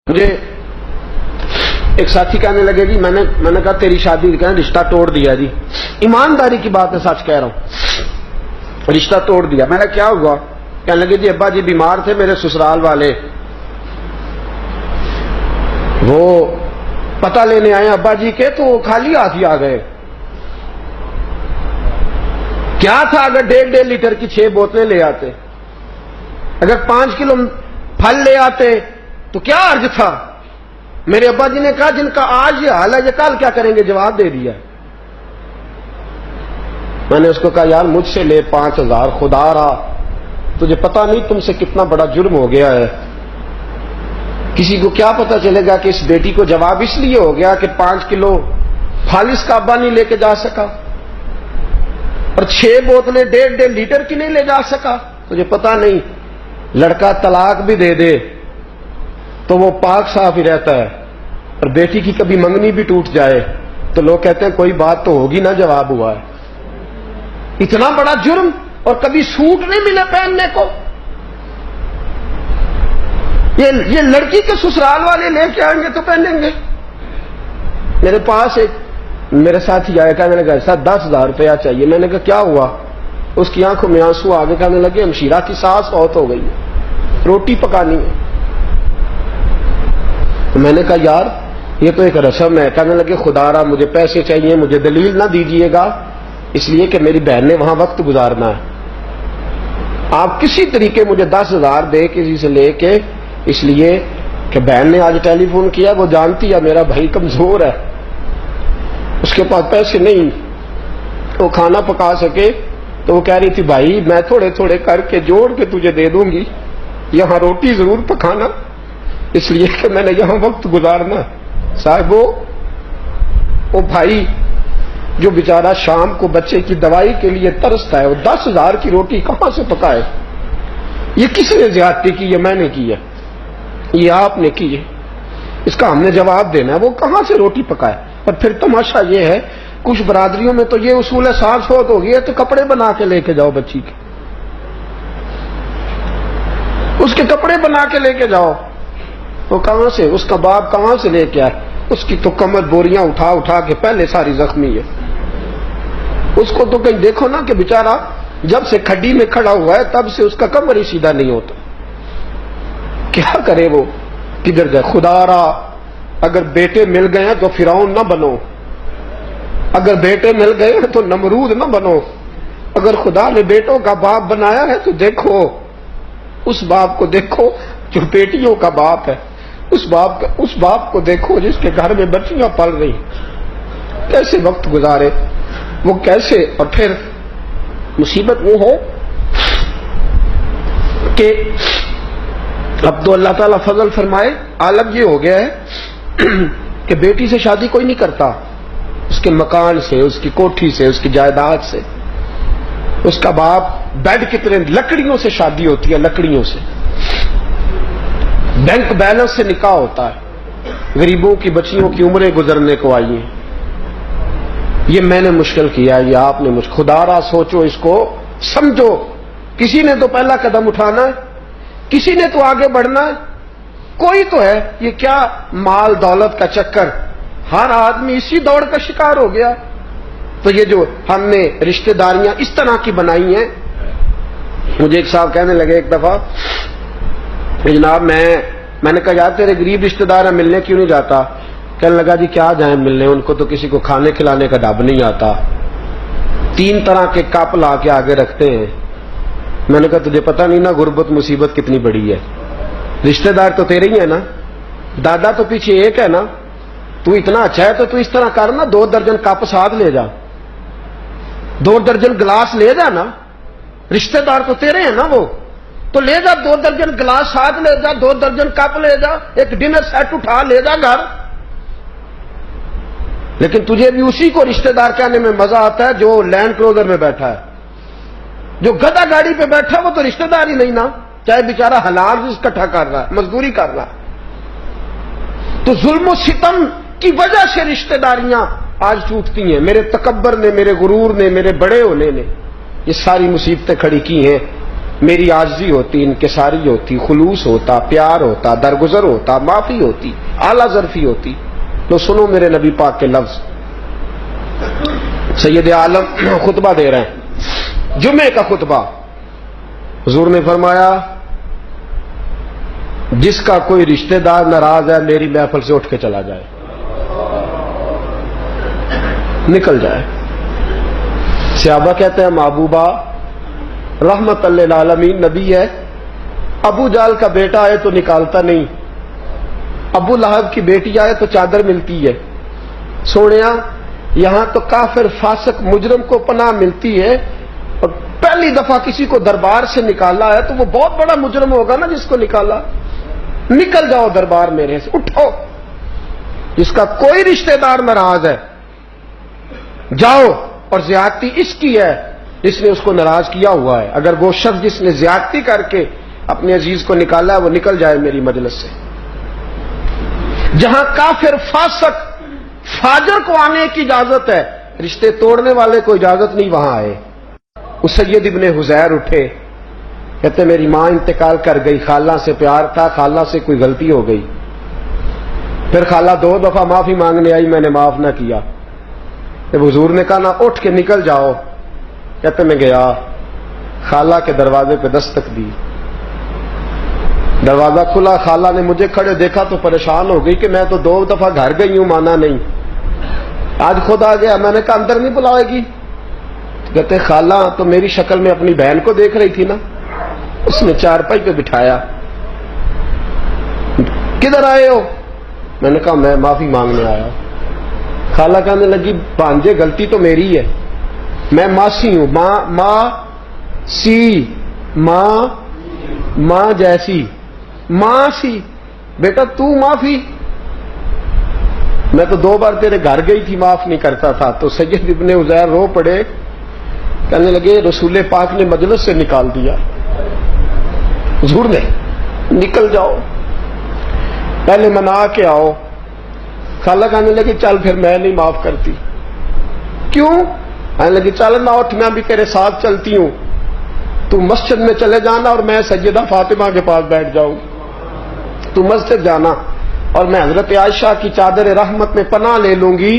مجھے ایک ساتھی کہنے لگے جی میں نے کہا تیری شادی کا رشتہ توڑ دیا جی. ایمانداری کی بات ہے, سچ کہہ رہا ہوں, رشتہ توڑ دیا. میں نے کیا ہوا؟ کہنے لگے جی ابا جی بیمار تھے میرے سسرال والے, وہ پتہ لینے آئے ابا جی کے, تو وہ خالی ہاتھ ہی آ گئے. کیا تھا اگر 1.5 لیٹر کی 6 بوتلیں لے آتے, اگر 5 کلو پھل لے آتے تو کیا عرض تھا. میرے ابا جی نے کہا جن کا آج یہ حال ہے یہ کل کیا کریں گے, جواب دے دیا. میں نے اس کو کہا یار مجھ سے لے 5000, خدا رہا تجھے پتا نہیں تم سے کتنا بڑا جرم ہو گیا ہے. کسی کو کیا پتا چلے گا کہ اس بیٹی کو جواب اس لیے ہو گیا کہ 5 کلو پھل اس کا ابا نہیں لے کے جا سکا, اور 6 بوتلیں 1.5 لیٹر کی نہیں لے جا سکا. تجھے پتا نہیں لڑکا طلاق بھی دے دے تو وہ پاک صاف ہی رہتا ہے, اور بیٹی کی کبھی منگنی بھی ٹوٹ جائے تو لوگ کہتے ہیں کوئی بات تو ہوگی نا, جواب ہوا ہے. اتنا بڑا جرم, اور کبھی سوٹ نہیں ملے پہننے کو. یہ لڑکی کے سسرال والے لے کے آئیں گے تو پہنیں گے. میرے پاس ایک میرے ساتھی آیا, کہنے لگا سر 10,000 روپیہ چاہیے. میں نے کہا کیا ہوا؟ اس کی آنکھوں میں آنسو آگے, کہنے لگے ہمشیرہ کی ساس فوت ہو گئی ہے, روٹی پکانی ہے. میں نے کہا یار یہ تو ایک رسم ہے. کہنے لگے خدا را مجھے پیسے چاہیے, مجھے دلیل نہ دیجیے گا, اس لیے کہ میری بہن نے وہاں وقت گزارنا ہے. آپ کسی طریقے مجھے 10,000 دے کسی سے لے کے, اس لیے کہ بہن نے آج ٹیلی فون کیا, وہ جانتی ہے میرا بھائی کمزور ہے, اس کے پاس پیسے نہیں وہ کھانا پکا سکے. تو وہ کہہ رہی تھی بھائی میں تھوڑے تھوڑے کر کے جوڑ کے تجھے دے دوں گی, یہاں روٹی ضرور پکانا, اس لیے کہ میں نے یہاں وقت گزارنا. صاحب وہ بھائی جو بیچارہ شام کو بچے کی دوائی کے لیے ترستا ہے, وہ 10,000 کی روٹی کہاں سے پکائے؟ یہ کس نے زیادتی کی؟ یہ میں نے کی ہے, یہ آپ نے کی ہے, اس کا ہم نے جواب دینا ہے. وہ کہاں سے روٹی پکائے؟ اور پھر تماشا یہ ہے کچھ برادریوں میں تو یہ اصول ہے, ساس فوت ہو گئی ہے تو کپڑے بنا کے لے کے جاؤ بچی کے, اس کے کپڑے بنا کے لے کے جاؤ. وہ کہاں سے, اس کا باپ کہاں سے لے کے آئے؟ اس کی تو کمر بوریاں اٹھا اٹھا کے پہلے ساری زخمی ہے. اس کو تو کہیں دیکھو نا کہ بیچارہ جب سے کھڈی میں کھڑا ہوا ہے تب سے اس کا کمر ہی سیدھا نہیں ہوتا. کیا کرے وہ, کدھر جائے؟ خدا را اگر بیٹے مل گئے ہیں تو فرعون نہ بنو, اگر بیٹے مل گئے ہیں تو نمرود نہ بنو. اگر خدا نے بیٹوں کا باپ بنایا ہے تو دیکھو اس باپ کو, دیکھو جو بیٹیوں کا باپ ہے, اس باپ کو دیکھو جس کے گھر میں بچیاں پل رہی, کیسے وقت گزارے وہ, کیسے. اور پھر مصیبت وہ ہے کہ اب تو اللہ تعالیٰ فضل فرمائے, عالم یہ ہو گیا ہے کہ بیٹی سے شادی کوئی نہیں کرتا, اس کے مکان سے, اس کی کوٹھی سے, اس کی جائیداد سے. اس کا باپ بیڈ کتنے لکڑیوں سے شادی ہوتی ہے, لکڑیوں سے. بینک بیلنس سے نکاح ہوتا ہے, غریبوں کی بچیوں کی عمریں گزرنے کو آئی ہیں. یہ میں نے مشکل کیا, یہ آپ نے مشکل. خدا را سوچو, اس کو سمجھو. کسی نے تو پہلا قدم اٹھانا ہے, کسی نے تو آگے بڑھنا ہے, کوئی تو ہے. یہ کیا مال دولت کا چکر, ہر آدمی اسی دوڑ کا شکار ہو گیا. تو یہ جو ہم نے رشتہ داریاں اس طرح کی بنائی ہیں. مجھے ایک صاحب کہنے لگے ایک دفعہ, جناب میں نے کہا یار تیرے غریب رشتہ دار ہیں, ملنے کیوں نہیں جاتا؟ کہنے لگا جی کیا جائیں ملنے, ان کو تو کسی کو کھانے کھلانے کا ڈب نہیں آتا, 3 طرح کے کپ لا کے آگے رکھتے ہیں. میں نے کہا تجھے پتا نہیں نا غربت مصیبت کتنی بڑی ہے, رشتہ دار تو تیرے ہی ہے نا, دادا تو پیچھے ایک ہے نا, تو اتنا اچھا ہے تو اس طرح کر نا, 2 درجن کپ ساتھ لے جا, 2 درجن گلاس لے جا نا, رشتہ دار تو تیرے ہیں نا وہ, تو لے جا 2 درجن گلاس ساتھ لے جا, 2 درجن کپ لے جا, ایک ڈنر سیٹ اٹھا لے جا گھر. لیکن تجھے بھی اسی کو رشتہ دار کہنے میں مزہ آتا ہے جو لینڈ کروزر میں بیٹھا ہے. جو گدھا گاڑی پہ بیٹھا وہ تو رشتہ دار ہی نہیں نا, چاہے بیچارہ حلال رزق اکٹھا کر رہا ہے, مزدوری کر رہا ہے. تو ظلم و ستم کی وجہ سے رشتہ داریاں آج ٹوٹتی ہیں. میرے تکبر نے, میرے غرور نے, میرے بڑے ہونے نے یہ ساری مصیبتیں کھڑی کی ہیں. میری عاجزی ہوتی، انکساری ہوتی، خلوص ہوتا، پیار ہوتا، درگزر ہوتا، معافی ہوتی، اعلیٰ ظرفی ہوتی. تو سنو میرے نبی پاک کے لفظ. سید عالم خطبہ دے رہے ہیں، جمعے کا خطبہ. حضور نے فرمایا جس کا کوئی رشتہ دار ناراض ہے میری محفل سے اٹھ کے چلا جائے، نکل جائے. صحابہ کہتے ہیں محبوبہ رحمت للعالمین نبی ہے، ابو جال کا بیٹا آئے تو نکالتا نہیں، ابو لہب کی بیٹی آئے تو چادر ملتی ہے. سونیا یہاں تو کافر فاسق مجرم کو پناہ ملتی ہے، اور پہلی دفعہ کسی کو دربار سے نکالا ہے تو وہ بہت بڑا مجرم ہوگا نا جس کو نکالا. نکل جاؤ دربار میرے سے، اٹھو. جس کا کوئی رشتہ دار ناراض ہے جاؤ. اور زیادتی اس کی ہے جس نے اس کو ناراض کیا ہوا ہے. اگر وہ شخص جس نے زیادتی کر کے اپنے عزیز کو نکالا ہے وہ نکل جائے میری مجلس سے. جہاں کافر فاسق فاجر کو آنے کی اجازت ہے، رشتے توڑنے والے کو اجازت نہیں وہاں آئے. اس سید ابن حزیر اٹھے، کہتے میری ماں انتقال کر گئی، خالہ سے پیار تھا، خالہ سے کوئی غلطی ہو گئی، پھر خالہ 2 دفعہ معافی مانگنے آئی، میں نے معاف نہ کیا. جب حضور نے کہا نا اٹھ کے نکل جاؤ، کہتے میں گیا، خالہ کے دروازے پہ دستک دی، دروازہ کھلا، خالہ نے مجھے کھڑے دیکھا تو پریشان ہو گئی کہ میں تو 2 دفعہ گھر گئی ہوں، مانا نہیں، آج خود آ گیا. میں نے کہا اندر نہیں بلائے گی؟ کہتے خالہ تو میری شکل میں اپنی بہن کو دیکھ رہی تھی نا. اس نے چارپائی پہ بٹھایا. کدھر آئے ہو؟ میں نے کہا میں معافی مانگنے آیا. خالہ کہنے لگی بھانجے غلطی تو میری ہے، میں ماسی ہوں، ماں سی، ماں جیسی، ماں سی، بیٹا تو معافی. میں تو 2 بار تیرے گھر گئی تھی، معاف نہیں کرتا تھا. تو سید ابن حزیر رو پڑے، کہنے لگے رسول پاک نے مجلس سے نکال دیا. حضور نے نکل جاؤ، پہلے منا کے آؤ. خالہ کہنے لگی چل پھر میں نہیں معاف کرتی. کیوں؟ کہنے لگی چل نہ اٹھ، میں بھی تیرے ساتھ چلتی ہوں، تو مسجد میں چلے جانا اور میں سیدہ فاطمہ کے پاس بیٹھ جاؤں. تو مسجد جانا اور میں حضرت عائشہ کی چادر رحمت میں پناہ لے لوں گی.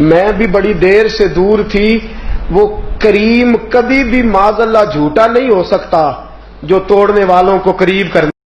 میں بھی بڑی دیر سے دور تھی. وہ کریم کبھی بھی معاذ اللہ جھوٹا نہیں ہو سکتا جو توڑنے والوں کو قریب کرنے